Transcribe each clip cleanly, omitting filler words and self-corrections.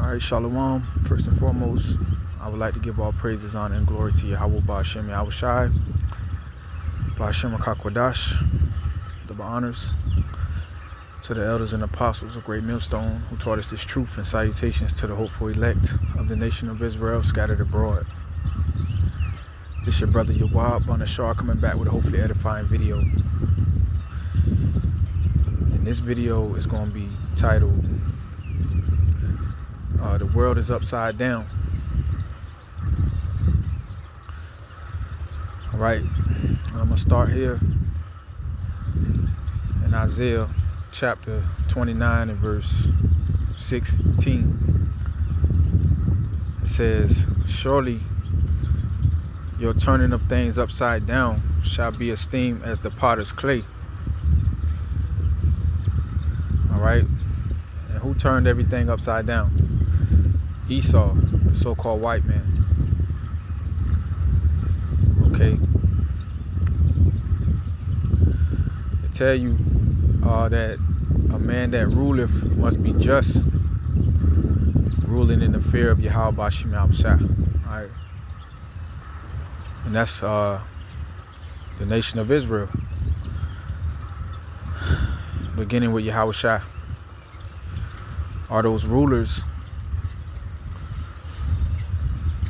All right, Shalom. First and foremost, I would like to give all praises, honor, and glory to Yahweh Ba'ashem Yahushai, Ba'ashem HaKakwadash, the honors to the elders and apostles of Great Millstone who taught us this truth, and salutations to the hopeful elect of the nation of Israel scattered abroad. This your brother Yawab Banashar coming back with a hopefully edifying video. And this video is going to be titled The World is Upside Down. Alright, I'm going to start here in Isaiah chapter 29 and verse 16. It says, "Surely your turning of things upside down shall be esteemed as the potter's clay." Alright, and who turned everything upside down? Esau, the so-called white man. Okay. They tell you that a man that ruleth must be just, ruling in the fear of Yahweh Ba'ashem Yahushai. Alright. And that's the nation of Israel, beginning with Yahushua. Are those rulers,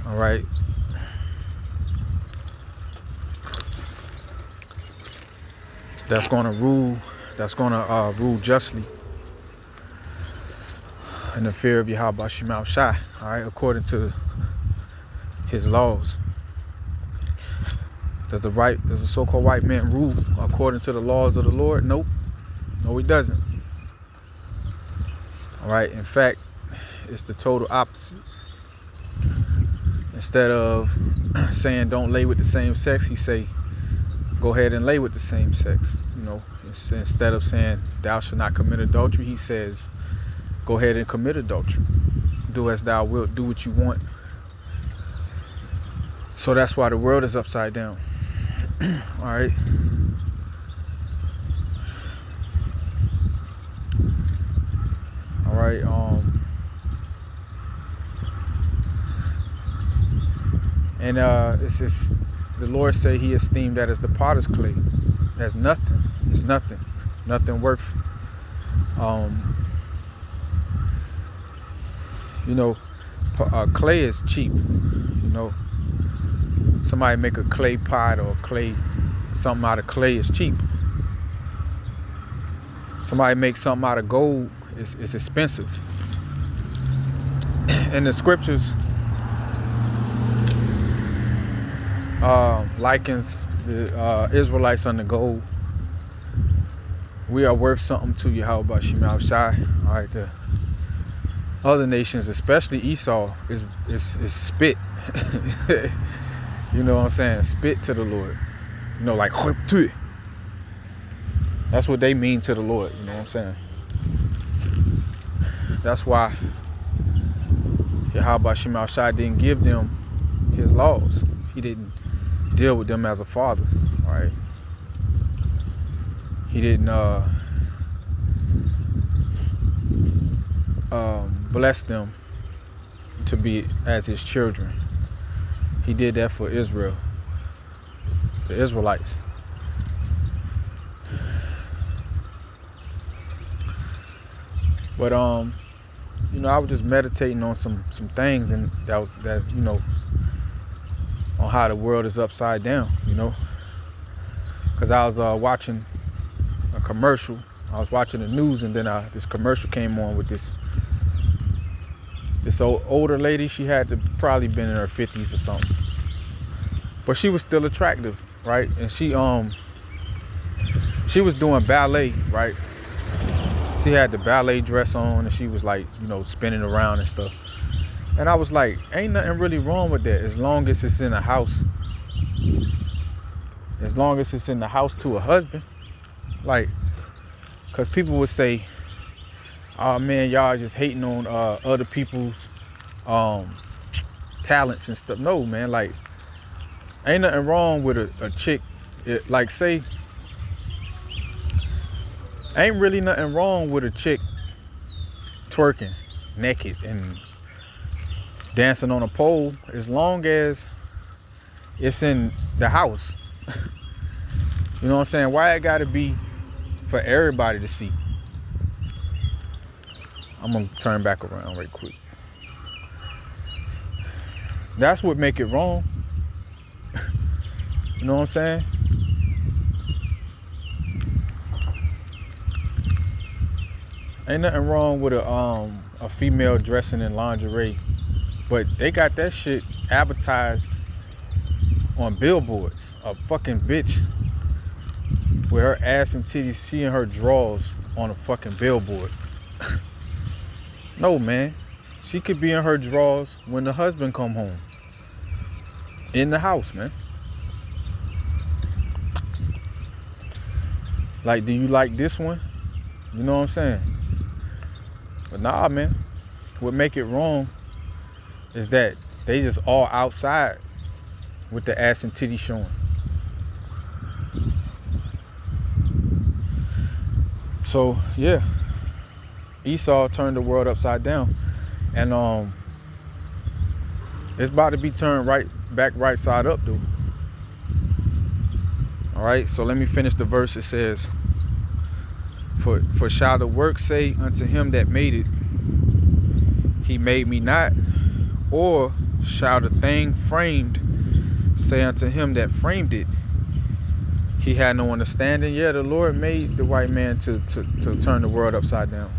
all right, that's going to rule justly in the fear of Yahweh Ba'ashem Yahushai, all right, according to his laws. Does a so-called white man rule according to the laws of the Lord? Nope. No, he doesn't. All right. In fact, it's the total opposite. Instead of saying don't lay with the same sex, he say go ahead and lay with the same sex. You know, instead of saying thou shalt not commit adultery, he says go ahead and commit adultery. Do as thou wilt. Do what you want. So that's why the world is upside down. All right. All right. And it's just, the Lord say he esteemed that as the potter's clay. That's nothing. It's nothing. Nothing worth. Clay is cheap. You know. Somebody make a clay pot or something out of clay is cheap. Somebody make something out of gold, it's expensive. And the scriptures likens the Israelites unto gold. We are worth something to Yahweh Ba'ashem Yahushai. All right, the other nations, especially Esau, is spit. You know what I'm saying? Spit to the Lord. You know, like whip to it. That's what they mean to the Lord. You know what I'm saying? That's why Yahweh Ba'ashem Yahushai didn't give them his laws. He didn't deal with them as a father. All right. He didn't bless them to be as his children. He did that for Israel, the Israelites. But I was just meditating on some things, and that's on how the world is upside down, because I was watching a commercial. I was watching the news, and then this commercial came on with this older lady. She had to probably been in her 50s or something, but she was still attractive, right? And she was doing ballet, right? She had the ballet dress on, and she was like, spinning around and stuff. And I was like, ain't nothing really wrong with that, as long as it's in a house. As long as it's in the house to a husband. Like, because people would say, oh man, y'all just hating on other people's talents and stuff. No, man, like, ain't nothing wrong with a chick. Like, say, ain't really nothing wrong with a chick twerking naked and dancing on a pole, as long as it's in the house. You know what I'm saying? Why it gotta be for everybody to see? I'm gonna turn back around right quick. That's what make it wrong. You know what I'm saying? Ain't nothing wrong with a female dressing in lingerie, but they got that shit advertised on billboards. A fucking bitch with her ass and titties, she and her drawers on a fucking billboard. No, man. She could be in her drawers when the husband come home. In the house, man. Like, do you like this one? You know what I'm saying? But nah, man. What make it wrong is that they just all outside with the ass and titty showing. So yeah, Esau turned the world upside down, and it's about to be turned right side up, dude. All right, so let me finish the verse. It says, For shall the work say unto him that made it, he made me not? Or shall the thing framed say unto him that framed it, he had no understanding? Yeah, the Lord made the white man to turn the world upside down.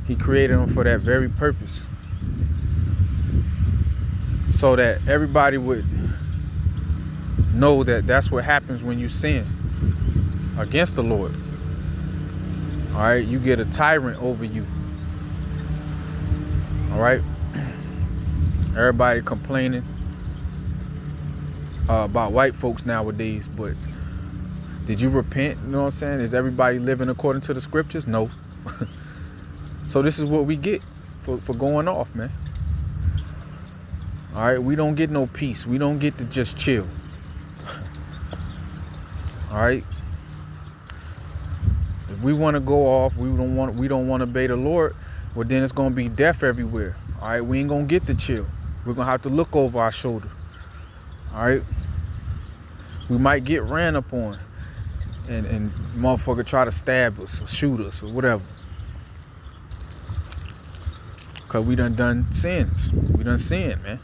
He created him for that very purpose, so that everybody would know that that's what happens when you sin against the Lord. All right, you get a tyrant over you. All right, everybody complaining about white folks nowadays, but did you repent? You know what I'm saying? Is everybody living according to the scriptures? No. So this is what we get for going off, man. All right, we don't get no peace. We don't get to just chill. All right. If we want to go off, we don't want to obey the Lord, well then it's gonna be death everywhere. All right, we ain't gonna get to chill. We're gonna have to look over our shoulder. All right. We might get ran up on, and motherfucker try to stab us or shoot us or whatever. Cause we done sins. We done sinned, man.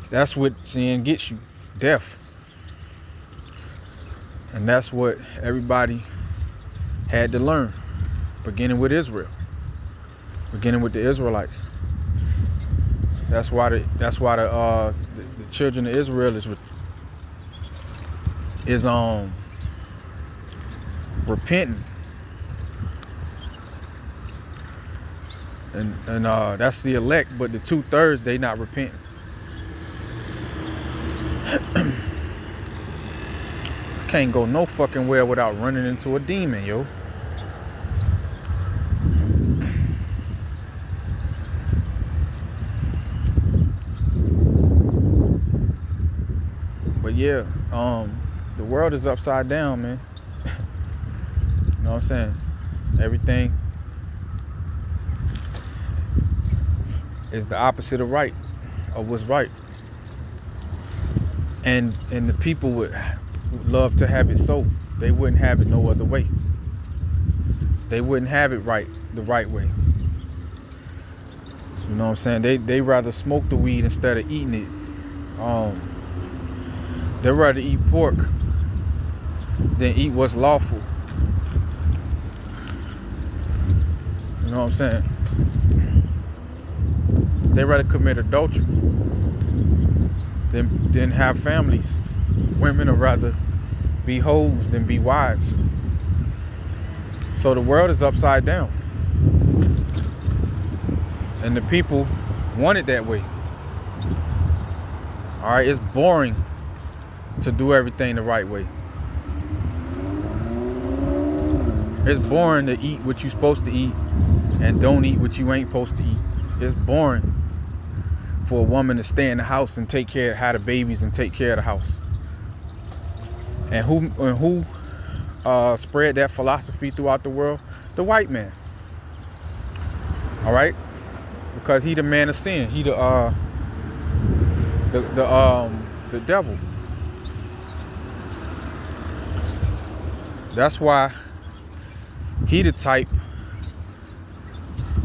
That's what sin gets you, death. And that's what everybody had to learn, beginning with Israel, beginning with the Israelites. That's why the children of Israel is repenting, and that's the elect. But the 2/3 they not repenting. Can't go no fucking where without running into a demon, yo. But yeah, the world is upside down, man. You know what I'm saying? Everything is the opposite of right, of what's right. And the people would love to have it so. They wouldn't have it no other way. They wouldn't have it the right way. You know what I'm saying? They rather smoke the weed instead of eating it. They'd rather eat pork than eat what's lawful. You know what I'm saying? They'd rather commit adultery than have families. Women would rather be hoes than be wives. So the world is upside down. And the people want it that way. All right, it's boring to do everything the right way. It's boring to eat what you're supposed to eat and don't eat what you ain't supposed to eat. It's boring for a woman to stay in the house and take care of have the babies and take care of the house. And who spread that philosophy throughout the world? The white man. All right. because he the man of sin. He the devil. That's why he the type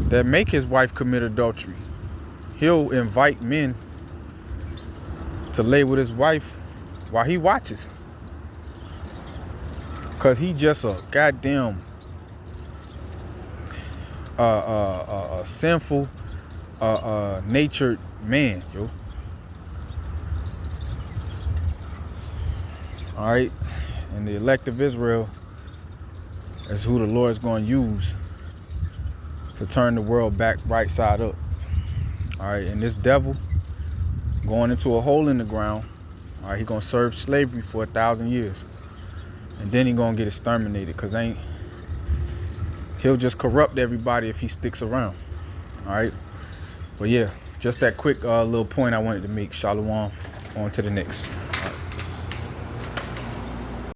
that make his wife commit adultery. He'll invite men to lay with his wife while he watches. Cause he just a goddamn sinful natured man, yo. Alright. And the elect of Israel is who the Lord is going to use to turn the world back right side up. Alright, and this devil going into a hole in the ground. Alright, he gonna serve slavery for 1,000 years. And then he gonna get exterminated, because he'll just corrupt everybody if he sticks around. Alright. But yeah, just that quick little point I wanted to make. Shalom. On to the next.